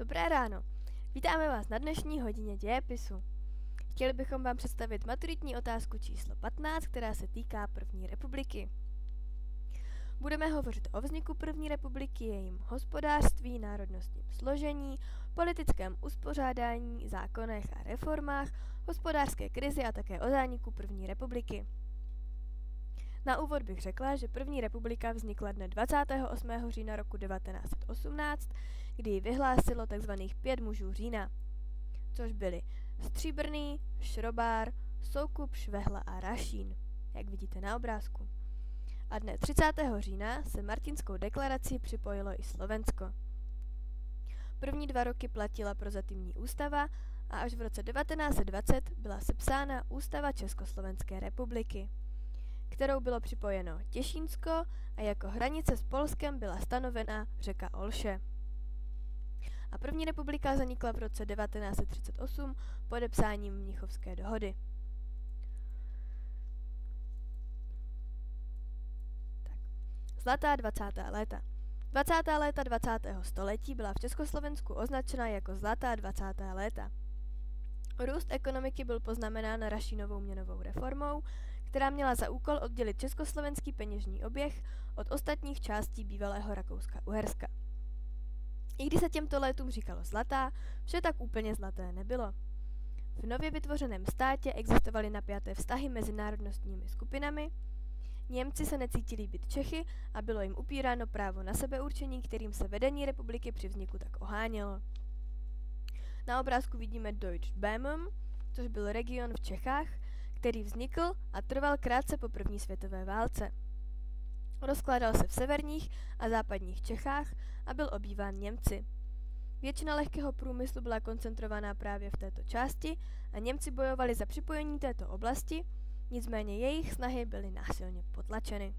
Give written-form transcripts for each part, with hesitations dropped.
Dobré ráno. Vítáme vás na dnešní hodině dějepisu. Chtěli bychom vám představit maturitní otázku číslo 15, která se týká první republiky. Budeme hovořit o vzniku první republiky, jejím hospodářství, národnostním složení, politickém uspořádání, zákonech a reformách, hospodářské krizi a také o zániku první republiky. Na úvod bych řekla, že první republika vznikla dne 28. října roku 1918, kdy ji vyhlásilo tzv. 5 mužů října, což byli Stříbrný, Šrobár, Soukup, Švehla a Rašín, jak vidíte na obrázku. A dne 30. října se Martinskou deklarací připojilo i Slovensko. První 2 roky platila prozatímní ústava a až v roce 1920 byla sepsána Ústava Československé republiky, kterou bylo připojeno Těšínsko a jako hranice s Polskem byla stanovena řeka Olše. A první republika zanikla v roce 1938 podepsáním Mnichovské dohody. Zlatá 20. léta. 20. léta 20. století byla v Československu označena jako Zlatá 20. léta. Růst ekonomiky byl poznamenán Rašínovou měnovou reformou, která měla za úkol oddělit československý peněžní oběh od ostatních částí bývalého Rakouska-Uherska. I když se těmto létům říkalo zlatá, vše tak úplně zlaté nebylo. V nově vytvořeném státě existovaly napjaté vztahy mezi národnostními skupinami, Němci se necítili být Čechy a bylo jim upíráno právo na sebeurčení, kterým se vedení republiky při vzniku tak ohánělo. Na obrázku vidíme Deutsche Böhmen, což byl region v Čechách, který vznikl a trval krátce po první světové válce. Rozkládal se v severních a západních Čechách a byl obýván Němci. Většina lehkého průmyslu byla koncentrovaná právě v této části a Němci bojovali za připojení této oblasti, nicméně jejich snahy byly násilně potlačeny.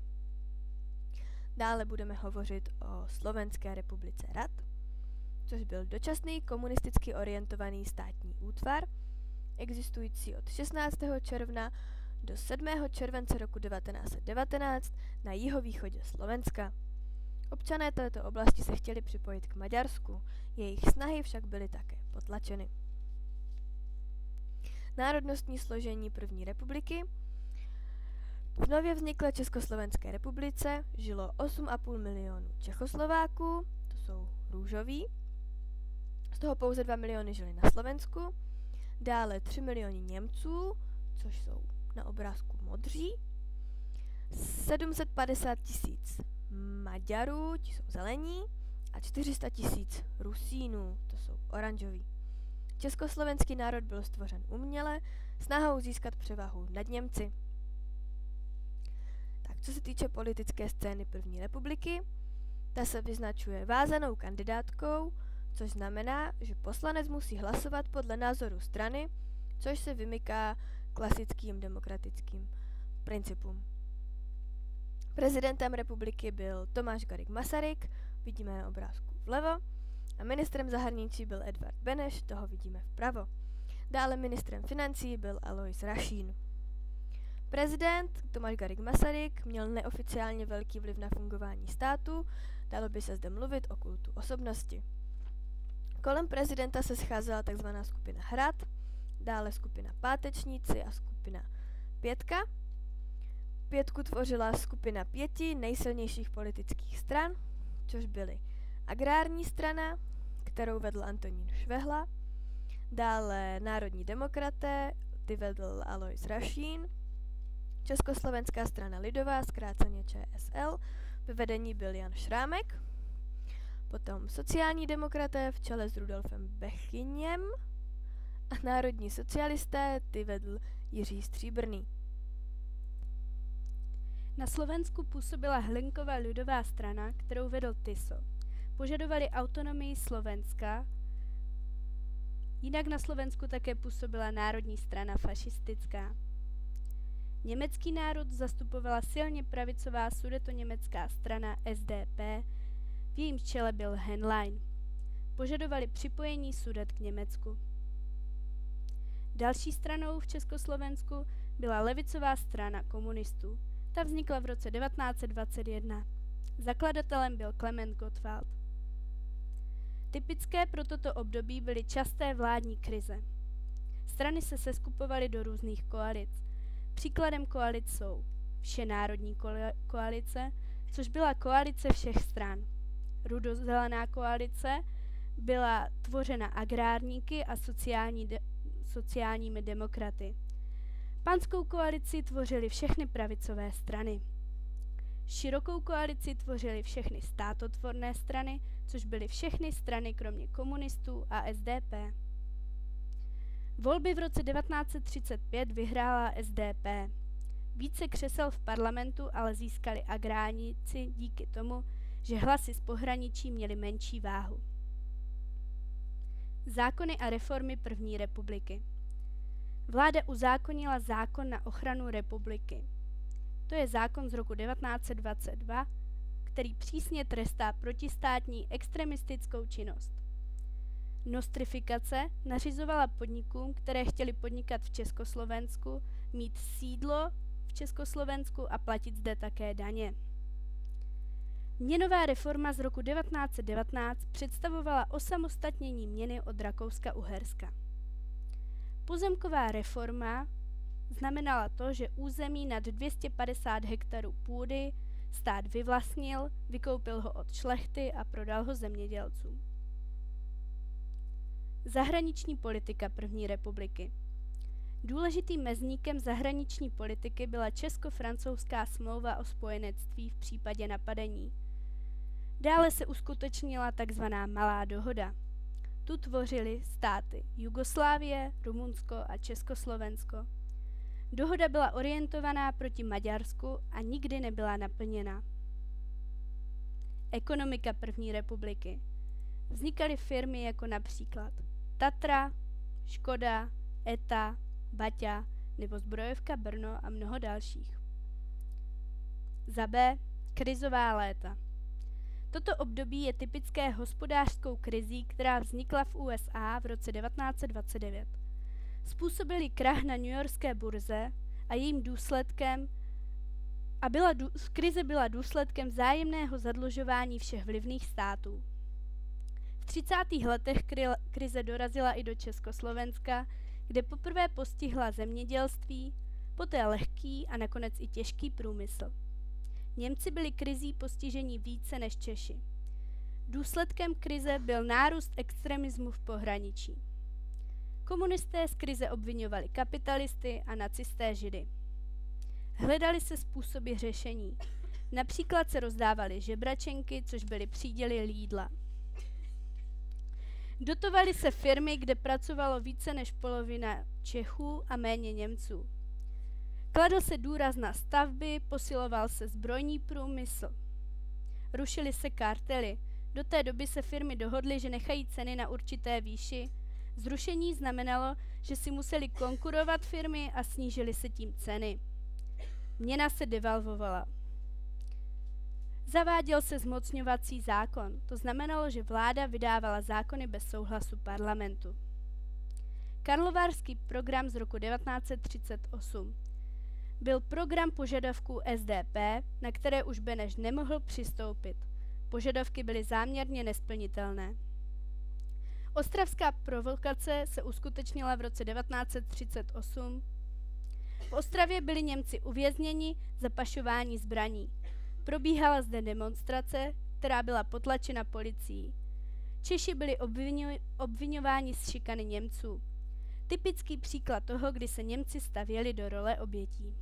Dále budeme hovořit o Slovenské republice Rad, což byl dočasný komunisticky orientovaný státní útvar, existující od 16. června do 7. července roku 1919 na jihovýchodě Slovenska. Občané této oblasti se chtěli připojit k Maďarsku, jejich snahy však byly také potlačeny. Národnostní složení první republiky. V nově vzniklé Československé republice žilo 8,5 milionu Čechoslováků, to jsou růžoví, z toho pouze 2 miliony žili na Slovensku, dále 3 miliony Němců, což jsou na obrázku modří, 750 000 Maďarů, ti jsou zelení, a 400 000 Rusínů, to jsou oranžoví. Československý národ byl stvořen uměle, snahou získat převahu nad Němci. Tak, co se týče politické scény první republiky, ta se vyznačuje vázanou kandidátkou, což znamená, že poslanec musí hlasovat podle názoru strany, což se vymyká klasickým demokratickým principům. Prezidentem republiky byl Tomáš Garrigue Masaryk, vidíme na obrázku vlevo, a ministrem zahraničí byl Edvard Beneš, toho vidíme vpravo. Dále ministrem financí byl Alois Rašín. Prezident Tomáš Garrigue Masaryk měl neoficiálně velký vliv na fungování státu, dalo by se zde mluvit o kultu osobnosti. Kolem prezidenta se scházela tzv. Skupina Hrad, dále skupina Pátečníci a skupina Pětka. Pětku tvořila skupina 5 nejsilnějších politických stran, což byly Agrární strana, kterou vedl Antonín Švehla, dále Národní demokraté, ty vedl Alois Rašín, Československá strana lidová, zkráceně ČSL, ve vedení byl Jan Šrámek, potom sociální demokraté v čele s Rudolfem Bechyněm a národní socialisté, ty vedl Jiří Stříbrný. Na Slovensku působila Hlinková lidová strana, kterou vedl Tiso. Požadovali autonomii Slovenska, jinak na Slovensku také působila Národní strana fašistická. Německý národ zastupovala silně pravicová sudetoněmecká strana SDP, v jejím čele byl Henlein. Požadovali připojení Sudet k Německu. Další stranou v Československu byla levicová strana komunistů. Ta vznikla v roce 1921. Zakladatelem byl Klement Gottwald. Typické pro toto období byly časté vládní krize. Strany se seskupovaly do různých koalic. Příkladem koalic jsou Všenárodní koalice, což byla koalice všech stran. Rudozelená koalice byla tvořena agrárníky a sociálními demokraty. Panskou koalici tvořily všechny pravicové strany. Širokou koalici tvořily všechny státotvorné strany, což byly všechny strany kromě komunistů a SDP. Volby v roce 1935 vyhrála SDP. Více křesel v parlamentu ale získali agrárníci díky tomu, že hlasy z pohraničí měly menší váhu. Zákony a reformy první republiky. Vláda uzákonila zákon na ochranu republiky. To je zákon z roku 1922, který přísně trestá protistátní extremistickou činnost. Nostrifikace nařizovala podnikům, které chtěli podnikat v Československu, mít sídlo v Československu a platit zde také daně. Měnová reforma z roku 1919 představovala osamostatnění měny od Rakouska-Uherska. Pozemková reforma znamenala to, že území nad 250 hektarů půdy stát vyvlastnil, vykoupil ho od šlechty a prodal ho zemědělcům. Zahraniční politika první republiky. Důležitým mezníkem zahraniční politiky byla česko-francouzská smlouva o spojenectví v případě napadení. Dále se uskutečnila tzv. Malá dohoda. Tu tvořily státy Jugoslávie, Rumunsko a Československo. Dohoda byla orientovaná proti Maďarsku a nikdy nebyla naplněna. Ekonomika první republiky. Vznikaly firmy jako například Tatra, Škoda, ETA, Baťa nebo Zbrojovka Brno a mnoho dalších. Za B. Krizová léta. Toto období je typické hospodářskou krizí, která vznikla v USA v roce 1929. Způsobili krach na newyorské burze a jejím důsledkem krize byla důsledkem vzájemného zadlužování všech vlivných států. V 30. letech krize dorazila i do Československa, kde poprvé postihla zemědělství, poté lehký a nakonec i těžký průmysl. Němci byli krizí postiženi více než Češi. Důsledkem krize byl nárůst extremismu v pohraničí. Komunisté z krize obviňovali kapitalisty a nacisté Židy. Hledali se způsoby řešení. Například se rozdávaly žebračenky, což byly příděly Lidla. Dotovaly se firmy, kde pracovalo více než polovina Čechů a méně Němců. Kladl se důraz na stavby, posiloval se zbrojní průmysl. Rušily se kartely. Do té doby se firmy dohodly, že nechají ceny na určité výši. Zrušení znamenalo, že si museli konkurovat firmy a snížily se tím ceny. Měna se devalvovala. Zaváděl se zmocňovací zákon. To znamenalo, že vláda vydávala zákony bez souhlasu parlamentu. Karlovarský program z roku 1938. Byl program požadavků SDP, na které už Beneš nemohl přistoupit. Požadavky byly záměrně nesplnitelné. Ostravská provokace se uskutečnila v roce 1938. V Ostravě byli Němci uvězněni za pašování zbraní. Probíhala zde demonstrace, která byla potlačena policií. Češi byli obviňováni z šikany Němců. Typický příklad toho, kdy se Němci stavěli do role obětí.